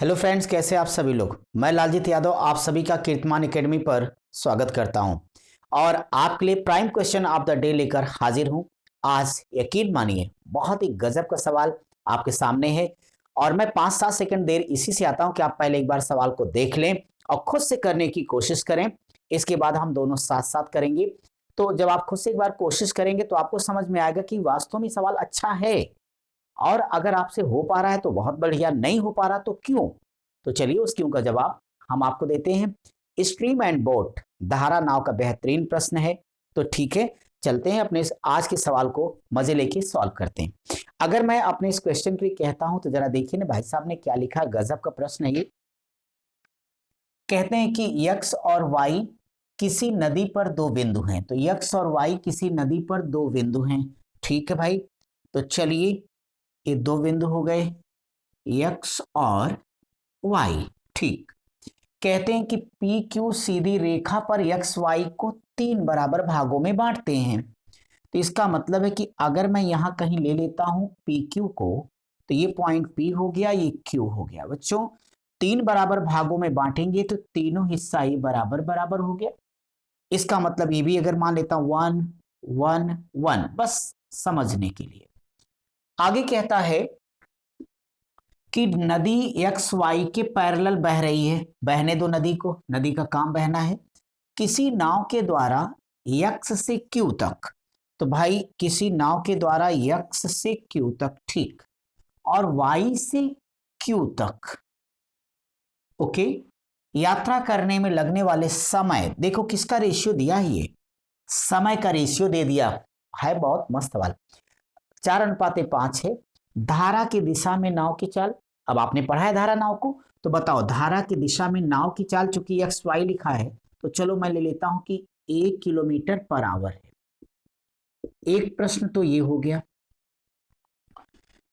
Hello friends, कैसे आप सभी लोग। मैं लालजीत यादव आप सभी का कीर्तिमान एकेडमी पर स्वागत करता हूं और आपके लिए prime question of the day लेकर हाजिर हूं। आज यकीन मानिए बहुत ही गजब का सवाल आपके सामने है और मैं 5-7 सेकंड देर इसी से आता हूं कि आप पहले एक बार सवाल को देख लें और खुद से करने की कोशिश करें। इसके बाद हम दोनों साथ साथ करेंगे। तो जब आप खुद से एक बार कोशिश करेंगे तो आपको समझ में आएगा कि वास्तव में सवाल अच्छा है और अगर आपसे हो पा रहा है तो बहुत बढ़िया, नहीं हो पा रहा तो क्यों। तो चलिए उस क्यों का जवाब हम आपको देते हैं। स्ट्रीम एंड बोट, धारा नाव का बेहतरीन प्रश्न है। तो ठीक है, चलते हैं अपने इस आज के सवाल को मजे लेके सॉल्व करते हैं। अगर मैं अपने इस क्वेश्चन के लिए कहता हूं तो जरा देखिए ना भाई साहब ने क्या लिखा। गजब का प्रश्न है ये। कहते हैं कि यक्स और वाई किसी नदी पर दो बिंदु हैं। तो यक्स और वाई किसी नदी पर दो बिंदु हैं। ठीक है भाई, तो चलिए ये दो बिंदु हो गए यक्स और वाई। ठीक, कहते हैं कि पी क्यू सीधी रेखा पर यक्स वाई को 3 बराबर भागों में बांटते हैं। तो इसका मतलब है कि अगर मैं यहां कहीं ले लेता हूं पी क्यू को, तो ये पॉइंट पी हो गया, ये क्यू हो गया। बच्चों 3 बराबर भागों में बांटेंगे तो तीनों हिस्सा ही बराबर बराबर हो गया। इसका मतलब ये भी अगर मान लेता हूं 1 1 1, बस समझने के लिए। आगे कहता है कि नदी एक्स वाई के पैरेलल बह रही है। बहने दो नदी को, नदी का काम बहना है। किसी नाव के द्वारा यक्स से क्यू तक, तो भाई किसी नाव के द्वारा यक्स से क्यू तक, ठीक, और वाई से क्यू तक, ओके, यात्रा करने में लगने वाले समय, देखो किसका रेशियो दिया है, ये समय का रेशियो दे दिया है। बहुत मस्त सवाल। 4:5 है। धारा की दिशा में नाव की चाल, अब आपने पढ़ा है धारा नाव को, तो बताओ धारा की दिशा में नाव की चाल, चूंकि एक्स वाई लिखा है तो चलो मैं ले लेता हूं कि 1 किलोमीटर पर आवर है। एक प्रश्न तो ये हो गया।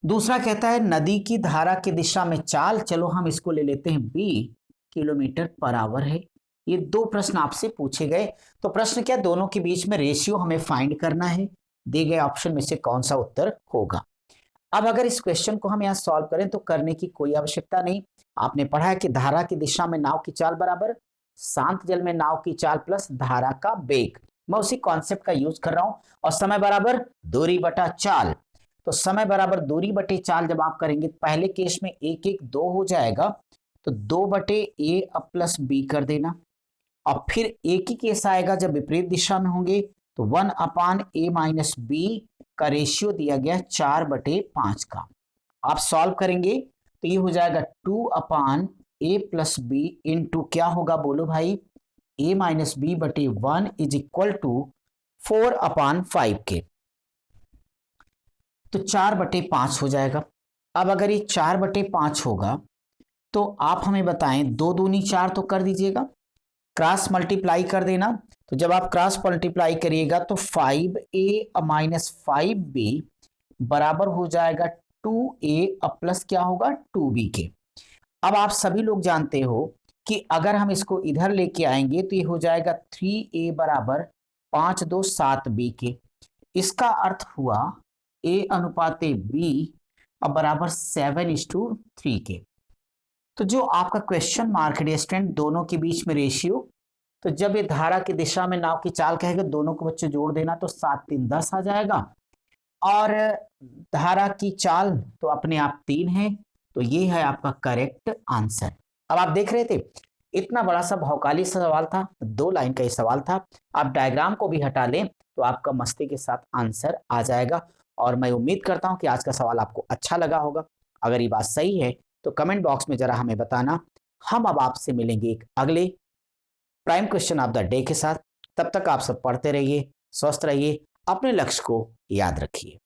दूसरा कहता है नदी की धारा की दिशा में चाल, चलो हम इसको ले लेते हैं बी, किलोमीटर पर आवर है। ये दो प्रश्न आपसे पूछे गए। तो प्रश्न क्या, दोनों के बीच में रेशियो हमें फाइंड करना है। दिए गए ऑप्शन में से कौन सा उत्तर होगा। अब अगर इस क्वेश्चन को हम यहाँ सॉल्व करें तो करने की कोई आवश्यकता नहीं। आपने पढ़ा है कि धारा की दिशा में नाव की चाल बराबर शांत जल में नाव की चाल प्लस धारा का वेग। मैं उसी कॉन्सेप्ट का यूज कर रहा हूं। और समय बराबर दूरी बटा चाल, तो समय बराबर दूरी बटे चाल जब आप करेंगे, पहले केस में 1 1 2 हो जाएगा, तो 2 बटे ए अब प्लस बी कर देना। और फिर एक ही केस आएगा जब विपरीत दिशा में होंगे, तो 1/a-b का रेशियो दिया गया 4/5 का। आप सॉल्व करेंगे तो ये हो जाएगा 2/a+b इंटू क्या होगा बोलो भाई, a-b/1 इज इक्वल टू 4/5 के, तो 4/5 हो जाएगा। अब अगर ये 4/5 होगा तो आप हमें बताएं, 2 दूनी 4 तो कर दीजिएगा, क्रॉस मल्टीप्लाई कर देना। तो जब आप क्रॉस मल्टीप्लाई करिएगा तो 5a-5b बराबर हो जाएगा 2a प्लस क्या होगा 2b के। अब आप सभी लोग जानते हो कि अगर हम इसको इधर लेके आएंगे तो ये हो जाएगा 3a बराबर 5 2 7b के। इसका अर्थ हुआ a अनुपात b अब बराबर 7:3 के। तो जो आपका क्वेश्चन मार्क है स्टूडेंट, दोनों के बीच में रेशियो, तो जब ये धारा की दिशा में नाव की चाल कहेगा, दोनों को बच्चे जोड़ देना तो 7 3 10 आ जाएगा। और धारा की चाल तो अपने आप 3 है, तो ये है आपका करेक्ट आंसर। अब आप देख रहे थे इतना बड़ा सा भौकाली सवाल था, 2 लाइन का ये सवाल था। आप डायग्राम को भी हटा लें तो आपका मस्ती के साथ आंसर आ जाएगा। और मैं उम्मीद करता हूं कि आज का सवाल आपको अच्छा लगा होगा। अगर ये बात सही है तो कमेंट बॉक्स में जरा हमें बताना। हम अब आपसे मिलेंगे एक अगले prime question of the day के साथ। तब तक आप सब पढ़ते रहिए, स्वस्थ रहिए, अपने लक्ष्य को याद रखिए।